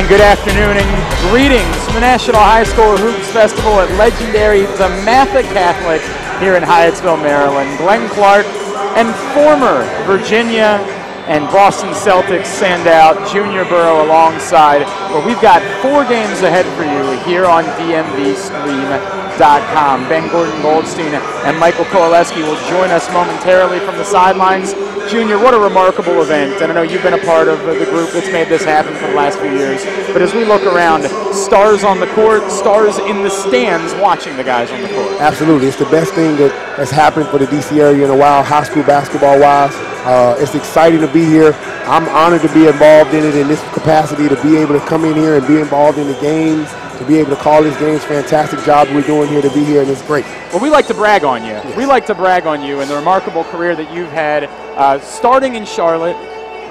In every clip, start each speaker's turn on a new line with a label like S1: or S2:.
S1: And good afternoon and greetings from the National High School Hoops Festival at legendary DeMatha Catholic here in Hyattsville, Maryland. Glenn Clark and former Virginia and Boston Celtics standout Junior Burrow alongside, where we've got 4 games ahead for you here on DMVstream.com. Ben Gordon-Goldstein and Michael Koubaroulis will join us momentarily from the sidelines. Junior, what a remarkable event, and I know you've been a part of the group that's made this happen for the last few years, but as we look around, stars on the court, stars in the stands watching the guys on the court.
S2: Absolutely. It's the best thing that has happened for the DC area in a while, high school basketball-wise. It's exciting to be here. I'm honored to be involved in it in this capacity, to be able to come in here and be involved in the games, to be able to call these games. Fantastic job we're doing here to be here, and it's great.
S1: Well, we like to brag on you.
S2: Yes.
S1: We like to brag on you and the remarkable career that you've had, starting in Charlotte,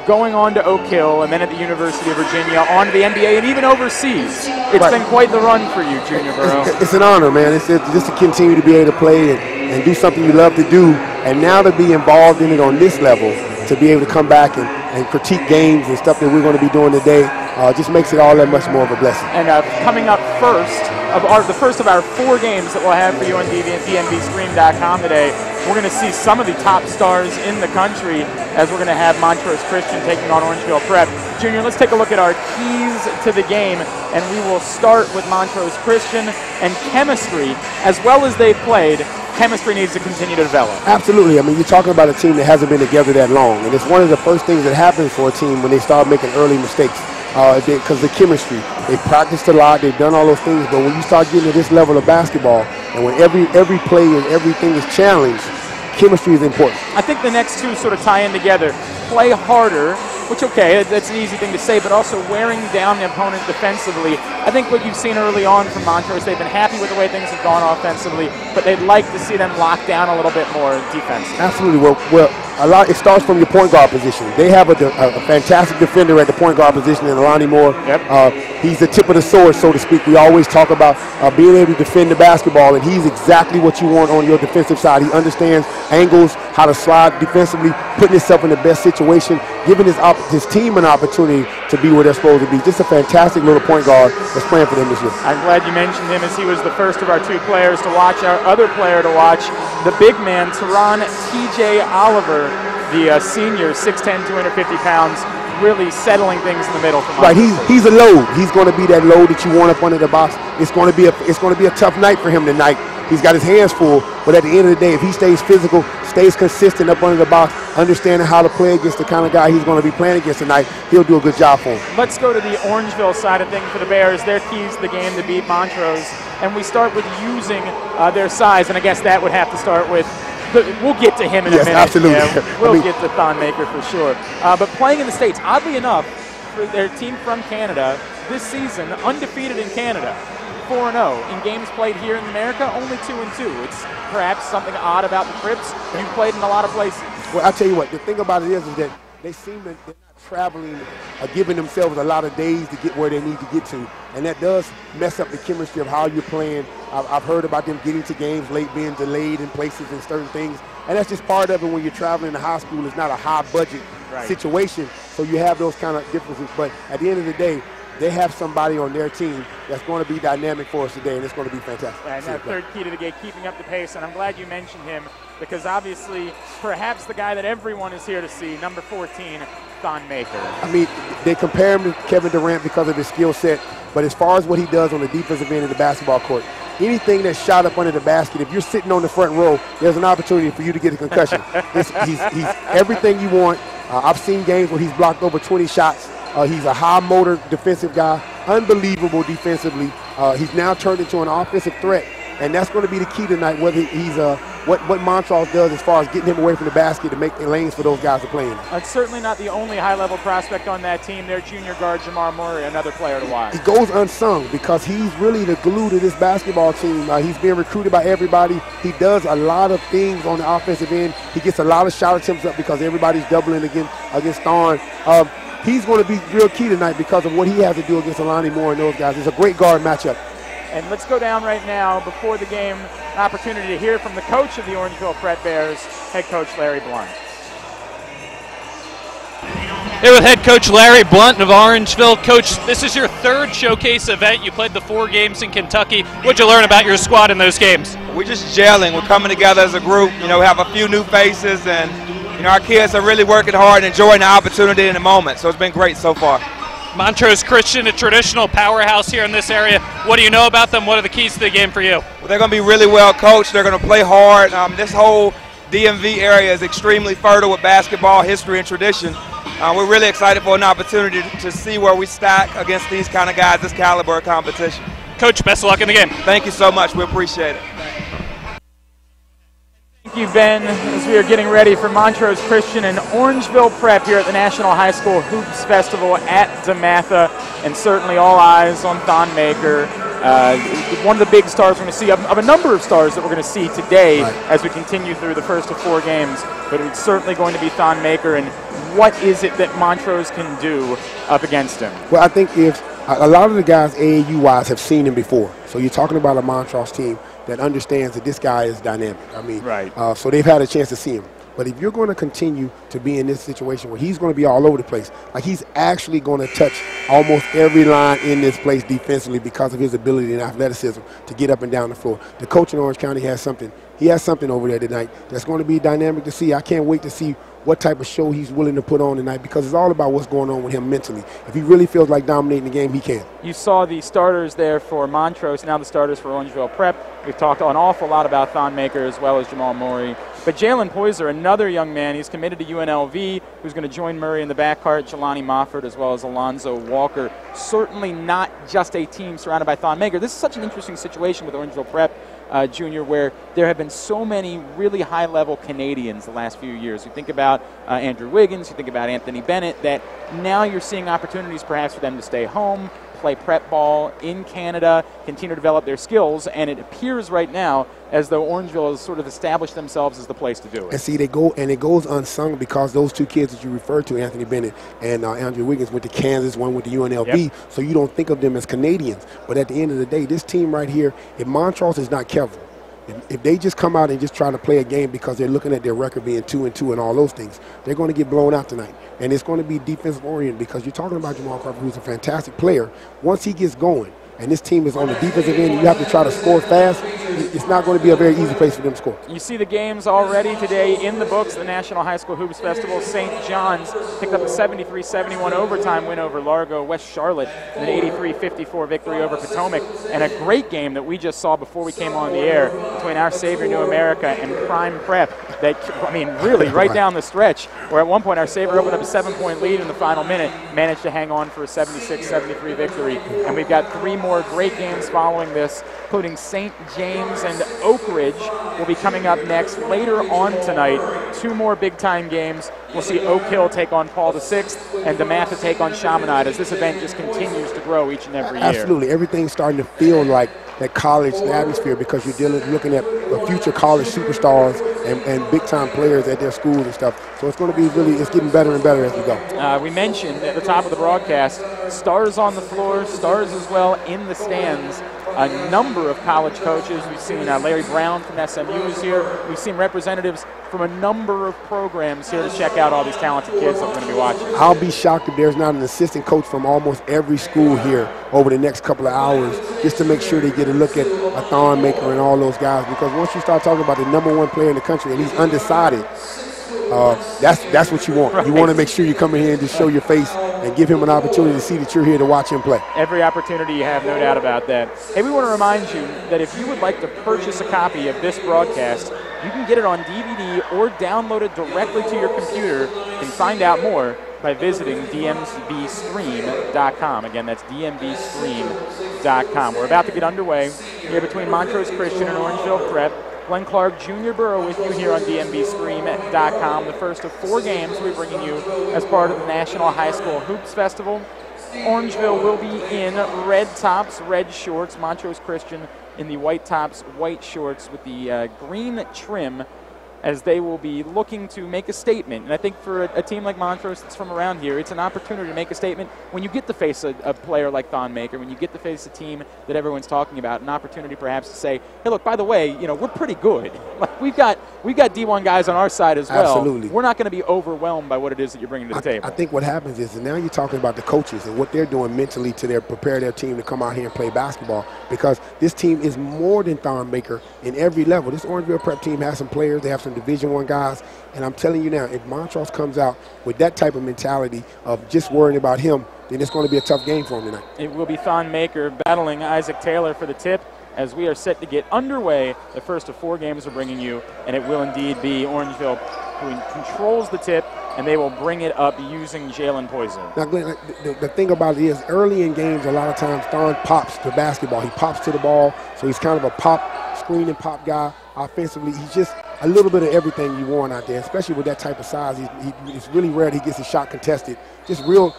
S1: going on to Oak Hill, and then at the University of Virginia, on to the NBA, and even overseas. It's been quite the run for you, Junior Burrow.
S2: It's an honor, man. It's just to continue to be able to play and do something you love to do, and now to be involved in it on this level, to be able to come back and critique games and stuff that we're going to be doing today, just makes it all that much more of a blessing.
S1: And coming up the first of our 4 games that we'll have for you on DMVstream.com today, we're going to see some of the top stars in the country, as we're going to have Montrose Christian taking on Orangeville Prep. Junior, let's take a look at our keys to the game, and we will start with Montrose Christian and chemistry. As well as they've played, chemistry needs to continue to develop.
S2: Absolutely. I mean, you're talking about a team that hasn't been together that long, and it's one of the first things that happens for a team when they start making early mistakes, because the chemistry. They practiced a lot, they've done all those things, but when you start getting to this level of basketball, and when every play and everything is challenged, chemistry is important.
S1: I think the next two sort of tie in together. Play harder, which, okay, that's an easy thing to say, but also wearing down the opponent defensively. I think what you've seen early on from Montrose, they've been happy with the way things have gone offensively, but they'd like to see them lock down a little bit more defensively.
S2: Absolutely. Well, a lot. It starts from your point guard position. They have a fantastic defender at the point guard position in Lonnie Moore.
S1: Yep.
S2: He's the tip of the sword, so to speak. We always talk about being able to defend the basketball, and he's exactly what you want on your defensive side. He understands angles, how to slide defensively, putting himself in the best situation, giving his team an opportunity to be where they're supposed to be. Just a fantastic little point guard that's playing for them this year.
S1: I'm glad you mentioned him, as he was the first of our 2 players to watch. Our other player to watch, the big man, Teron T.J. Oliver, the senior, 6'10", 250 pounds, really settling things in the middle.
S2: Right, he's a load. He's going to be that load that you want up under the box. It's going to be a tough night for him tonight. He's got his hands full, but at the end of the day, if he stays physical, stays consistent up under the box, understanding how to play against the kind of guy he's going to be playing against tonight, he'll do a good job for him.
S1: Let's go to the Orangeville side of things for the Bears. Their keys to the game to beat Montrose, and we start with using their size, and I guess that would have to start with. We'll get to him in a minute.
S2: Absolutely.
S1: Yeah, we'll get to Thonmaker for sure. But playing in the States, oddly enough, for their team from Canada this season, undefeated in Canada, 4-0. In games played here in America, only 2-2. It's perhaps something odd about the trips. You've played in a lot of places.
S2: Well, I'll tell you what, the thing about it is that they seem that they're not traveling or giving themselves a lot of days to get where they need to get to. And that does mess up the chemistry of how you're playing. I've heard about them getting to games late, being delayed in places and certain things. And that's just part of it when you're traveling to high school. It's not a high budget situation. So you have those kind of differences. But at the end of the day, they have somebody on their team that's going to be dynamic for us today, and it's going to be fantastic.
S1: And that third key to the game, keeping up the pace, and I'm glad you mentioned him, because obviously perhaps the guy that everyone is here to see, number 14, Thonmaker.
S2: I mean, they compare him to Kevin Durant because of his skill set, but as far as what he does on the defensive end of the basketball court, anything that's shot up under the basket, if you're sitting on the front row, there's an opportunity for you to get a concussion. He's everything you want. I've seen games where he's blocked over 20 shots. He's a high-motor defensive guy, unbelievable defensively. He's now turned into an offensive threat, and that's going to be the key tonight, whether he's what Montrose does as far as getting him away from the basket to make the lanes for those guys to play in.
S1: It's certainly not the only high-level prospect on that team. Their junior guard, Jamar Murray, another player to watch.
S2: He goes unsung because he's really the glue to this basketball team. He's being recruited by everybody. He does a lot of things on the offensive end. He gets a lot of shot attempts up because everybody's doubling against Thorn. He's going to be real key tonight because of what he has to do against Lonnie Moore and those guys. It's a great guard matchup.
S1: And let's go down right now, before the game, an opportunity to hear from the coach of the Orangeville Prep Bears, head coach Larry Blunt.
S3: Here with head coach Larry Blunt of Orangeville. Coach, this is your third showcase event. You played the 4 games in Kentucky. What'd you learn about your squad in those games?
S4: We're just gelling. We're coming together as a group. You know, we have a few new faces, and you know, our kids are really working hard and enjoying the opportunity in the moment. So it's been great so far.
S3: Montrose Christian, a traditional powerhouse here in this area. What do you know about them? What are the keys to the game for you?
S4: Well, they're going to be really well coached. They're going to play hard. This whole DMV area is extremely fertile with basketball history and tradition. We're really excited for an opportunity to see where we stack against these kind of guys, this caliber of competition.
S3: Coach, best of luck in the game.
S4: Thank you so much. We appreciate it.
S1: Thank you, Ben, as we are getting ready for Montrose Christian and Orangeville Prep here at the National High School Hoops Festival at DeMatha, and certainly all eyes on Thon Maker. One of the big stars we're going to see, of a number of stars that we're going to see today as we continue through the first of 4 games, but it's certainly going to be Thon Maker. And what is it that Montrose can do up against him?
S2: Well, I think if a lot of the guys AAU-wise have seen him before, so you're talking about a Montrose team that understands that this guy is dynamic. I mean, so they've had a chance to see him. But if you're going to continue to be in this situation where he's going to be all over the place, like he's actually going to touch almost every line in this place defensively because of his ability and athleticism to get up and down the floor. The coach in Orange County has something. He has something over there tonight that's going to be dynamic to see. I can't wait to see what type of show he's willing to put on tonight, because it's all about what's going on with him mentally. If he really feels like dominating the game, he can. You saw the starters there for Montrose, now the starters for Orangeville Prep. We've talked an awful lot about Thon Maker as well as Jamal Morey. But Jalen Poyser, another young man, he's committed to UNLV, who's going to join Murray in the backcourt, Jelani Mofford as well as Alonzo Walker. Certainly not just a team surrounded by Thon Maker. This is such an interesting situation with Orangeville Prep, Junior, where there have been so many really high-level Canadians the last few years. You think about Andrew Wiggins, you think about Anthony Bennett, that now you're seeing opportunities perhaps for them to stay home, play prep ball in Canada, continue to develop their skills, and it appears right now as though Orangeville has sort of established themselves as the place to do it.
S5: And see, it goes unsung because those 2 kids that you referred to, Anthony Bennett and Andrew Wiggins, went to Kansas, one went to UNLV, so you don't think of them as Canadians. But at the end of the day, this team right here, if Montrose is not careful, if they just come out and just try to play a game because they're looking at their record being 2-2 and all those things, they're going to get blown out tonight. And it's going to be defensive oriented because you're talking about Jamal Crawford, who's a fantastic player. Once he gets going, and this team is on the defensive end, you have to try to score fast, it's not going to be a very easy place for them to score.
S1: You see the games already today in the books, the National High School Hoops Festival. St. John's picked up a 73-71 overtime win over Largo. West Charlotte an 83-54 victory over Potomac. And a great game that we just saw before we came on the air between Our Savior New America and Prime Prep. That, I mean, really right down the stretch, where at one point Our Savior opened up a 7-point lead in the final minute, managed to hang on for a 76-73 victory. And we've got 3 more great games following this, including St. James and Oak Ridge will be coming up next later on tonight. 2 more big-time games. We'll see Oak Hill take on Paul VI and DeMatha take on Chaminade as this event just continues to grow each and every year.
S5: Absolutely. Everything's starting to feel like that college atmosphere because you're looking at future college superstars and big-time players at their schools and stuff. So it's going to be it's getting better and better as we go.
S1: We mentioned at the top of the broadcast, stars on the floor, stars as well in the stands. A number of college coaches. We've seen Larry Brown from SMU is here. We've seen representatives from a number of programs here to check out all these talented kids that we're going to be watching.
S5: I'll be shocked if there's not an assistant coach from almost every school here over the next couple of hours just to make sure they get a look at a Thon Maker and all those guys, because once you start talking about the #1 player in the country and he's undecided, that's what you want. Right. You want to make sure you come in here and just show your face and give him an opportunity to see that you're here to watch him play.
S1: Every opportunity you have, no doubt about that. Hey, we want to remind you that if you would like to purchase a copy of this broadcast, you can get it on DVD or download it directly to your computer and find out more by visiting dmbstream.com. Again, that's dmbstream.com. We're about to get underway here between Montrose Christian and Orangeville Prep. Glenn Clark, Junior Burrow with you here on dmbstream.com. The first of 4 games we're bringing you as part of the National High School Hoops Festival. Orangeville will be in red tops, red shorts. Montrose Christian in the white tops, white shorts with the green trim as they will be looking to make a statement. And I think for a team like Montrose that's from around here, it's an opportunity to make a statement when you get to face a player like Thon Maker, when you get to face a team that everyone's talking about, an opportunity perhaps to say, hey, look, by the way, we're pretty good. Like we've got D1 guys on our side as well.
S5: Absolutely.
S1: We're not going to be overwhelmed by what it is that you're bringing to the table.
S5: I think what happens is, and now you're talking about the coaches and what they're doing mentally to prepare their team to come out here and play basketball, because this team is more than Thon Maker in every level. This Orangeville Prep team has some players. They have some Division I guys. And I'm telling you now, if Montrose comes out with that type of mentality of just worrying about him, then it's going to be a tough game for him tonight.
S1: It will be Thon Maker battling Isaac Taylor for the tip as we are set to get underway. The first of 4 games we're bringing you, and it will indeed be Orangeville who controls the tip, and they will bring it up using Jalen Poison.
S5: Now, Glenn, the thing about it is, early in games, a lot of times Thon pops the basketball. He pops to the ball, so he's kind of a pop, screen and pop guy. Offensively, he's just a little bit of everything you want out there, especially with that type of size. It's really rare that he gets his shot contested. Just real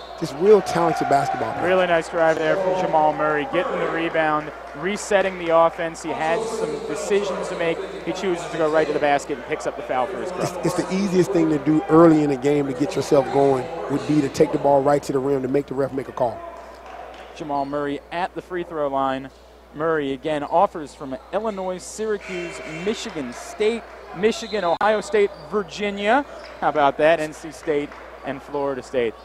S5: talented basketball player.
S1: Really nice drive there from Jamal Murray, getting the rebound, resetting the offense. He had some decisions to make. He chooses to go right to the basket and picks up the foul for his club.
S5: It's the easiest thing to do early in the game to get yourself going would be to take the ball right to the rim to make the ref make a call.
S1: Jamal Murray at the free throw line. Murray, again, offers from Illinois, Syracuse, Michigan State, Michigan, Ohio State, Virginia. How about that? NC State and Florida State.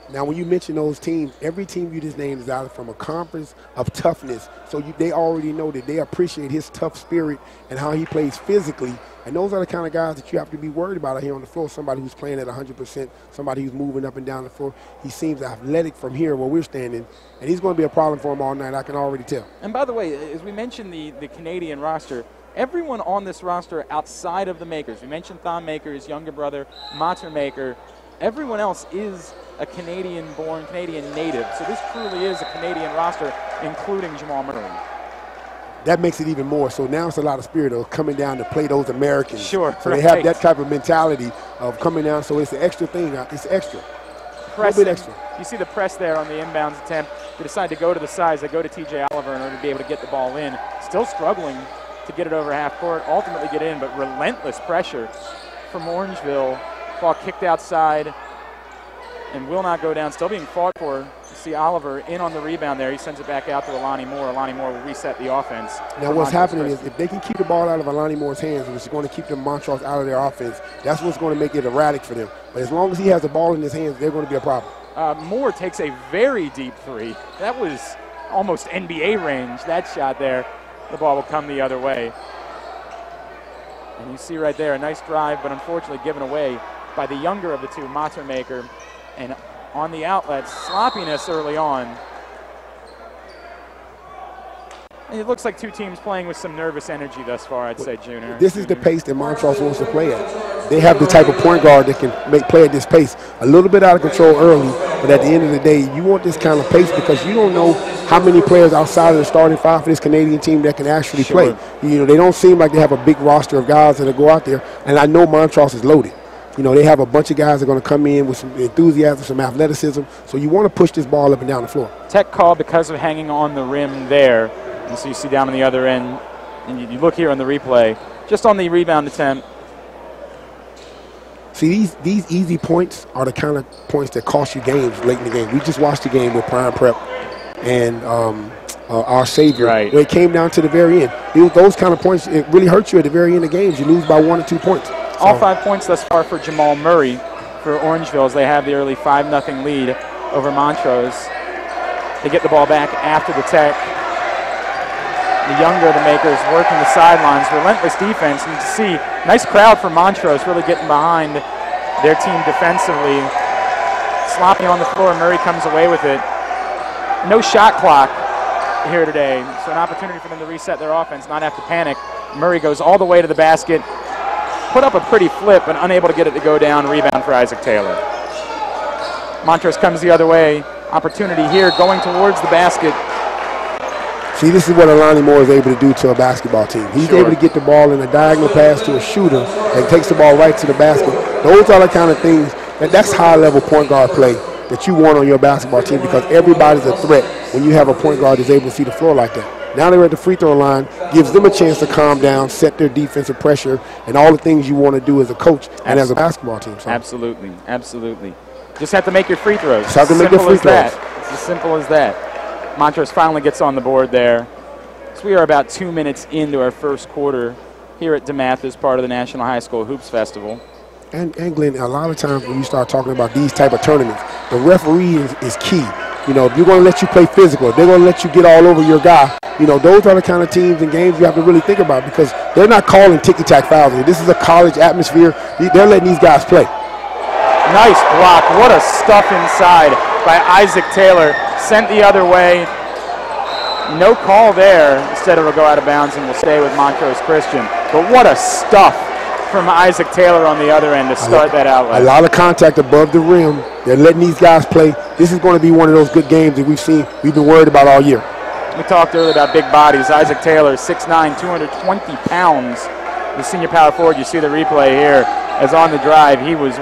S5: Now, when you mention those teams, every team you just named is out from a conference of toughness. So they already know that they appreciate his tough spirit and how he plays physically. And those are the kind of guys that you have to be worried about out here on the floor. Somebody who's playing at 100%, somebody who's moving up and down the floor. He seems athletic from here where we're standing, and he's going to be a problem for him all night, I can already tell.
S1: And by the way, as we mentioned the Canadian roster, everyone on this roster outside of the Makers, we mentioned Thon Maker, his younger brother, Mater Maker, everyone else is a Canadian-born, Canadian native. So this truly is a Canadian roster, including Jamal Murray.
S5: That makes it even more. So now it's a lot of spirit of coming down to play those Americans.
S1: Sure.
S5: So they have that type of mentality of coming down. So it's an extra thing. It's extra. A little bit extra.
S1: You see the press there on the inbounds attempt. They decide to go to the sides. They go to TJ Oliver in order to be able to get the ball in. Still struggling to get it over half court. Ultimately get in, but relentless pressure from Orangeville. Ball kicked outside and will not go down. Still being fought for. You see Oliver in on the rebound there. He sends it back out to Alani Moore. Alani Moore will reset the offense.
S5: Now what's happening is if they can keep the ball out of Alani Moore's hands, which is going to keep the Montrose out of their offense, that's what's going to make it erratic for them. But as long as he has the ball in his hands, they're going to be a problem.
S1: Moore takes a very deep three. That was almost NBA range, that shot there. The ball will come the other way. And you see right there a nice drive, but unfortunately given away by the younger of the two, Mater Maker. And on the outlet, sloppiness early on. And it looks like two teams playing with some nervous energy thus far, I'd say, Junior.
S5: This is the pace that Montrose wants to play at. They have the type of point guard that can play at this pace. A little bit out of control early, but at the end of the day, you want this kind of pace because you don't know how many players outside of the starting five for this Canadian team that can actually play. They don't seem like they have a big roster of guys that go out there, and I know Montrose is loaded. They have a bunch of guys that are going to come in with some enthusiasm, some athleticism. So you want to push this ball up and down the floor.
S1: Tech call because of hanging on the rim there. And so you see down on the other end, and you look here on the replay, just on the rebound attempt.
S5: See, these easy points are the kind of points that cost you games late in the game. We just watched the game with Prime Prep and our Savior, where it came down to the very end. Those kind of points, it really hurts you at the very end of games. You lose by 1 or 2 points.
S1: All 5 points thus far for Jamal Murray for Orangeville as they have the early 5-0 lead over Montrose. They get the ball back after the tech. The younger of the Makers working the sidelines, relentless defense. And you see, nice crowd for Montrose really getting behind their team defensively. Sloppy on the floor, Murray comes away with it. No shot clock here today, so an opportunity for them to reset their offense, not have to panic. Murray goes all the way to the basket. Put up a pretty flip, but unable to get it to go down. Rebound for Isaac Taylor. Montrose comes the other way. Opportunity here going towards the basket.
S5: See, this is what Alani Moore is able to do to a basketball team. He's able to get the ball in a diagonal pass to a shooter and takes the ball right to the basket. Those are the kind of things, that's high-level point guard play that you want on your basketball team because everybody's a threat when you have a point guard that's able to see the floor like that. Now they're at the free throw line, gives them a chance to calm down, set their defensive pressure, and all the things you want to do as a coach and as a basketball team. So.
S1: Absolutely, absolutely. Just have to make your free throws.
S5: Just have to make your free throws.
S1: It's as simple as that. Montrose finally gets on the board there. So we are about 2 minutes into our first quarter here at DeMatha as part of the National High School Hoops Festival.
S5: And Glenn, a lot of times when you start talking about these type of tournaments, the referee is key. You know, if you're going to let you play physical, if they're going to let you get all over your guy, you know, those are the kind of teams and games you have to really think about because they're not calling ticky-tack fouls. This is a college atmosphere. They're letting these guys play.
S1: Nice block. What a stuff inside by Isaac Taylor. Sent the other way. No call there. Instead, it'll go out of bounds and will stay with Montrose Christian. But what a stuff from Isaac Taylor on the other end to start that outlet.
S5: A lot of contact above the rim. They're letting these guys play. This is going to be one of those good games that we've been worried about all year.
S1: We talked earlier about big bodies. Isaac Taylor, 6'9", 220 pounds. The senior power forward, you see the replay here, as on the drive, he was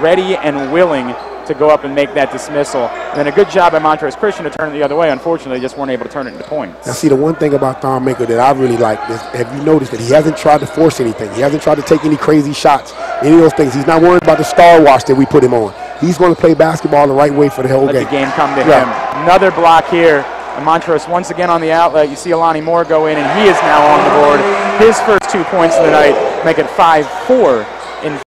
S1: ready and willing to go up and make that dismissal. And then a good job by Montrose Christian to turn it the other way. Unfortunately, they just weren't able to turn it into points.
S5: Now, see, the one thing about Thon Maker that I really like is, have you noticed that he hasn't tried to force anything? He hasn't tried to take any crazy shots, any of those things. He's not worried about the star watch that we put him on. He's going to play basketball the right way for the whole game.
S1: Let the game come to him. Another block here. And Montrose once again on the outlet. You see Alani Moore go in, and he is now on the board. His first 2 points of the night make it 5-4 in.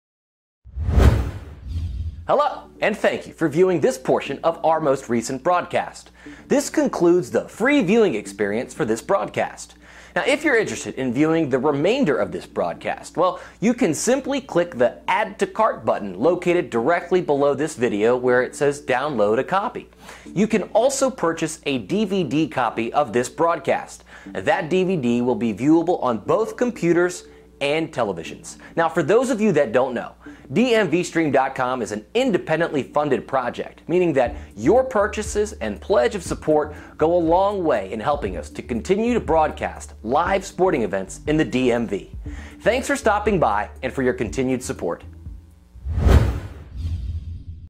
S6: Hello, and thank you for viewing this portion of our most recent broadcast. This concludes the free viewing experience for this broadcast. Now, if you're interested in viewing the remainder of this broadcast, well, you can simply click the Add to Cart button located directly below this video where it says Download a Copy. You can also purchase a DVD copy of this broadcast. That DVD will be viewable on both computers and televisions. Now, for those of you that don't know, DMVstream.com is an independently funded project, meaning that your purchases and pledge of support go a long way in helping us to continue to broadcast live sporting events in the DMV. Thanks for stopping by and for your continued support.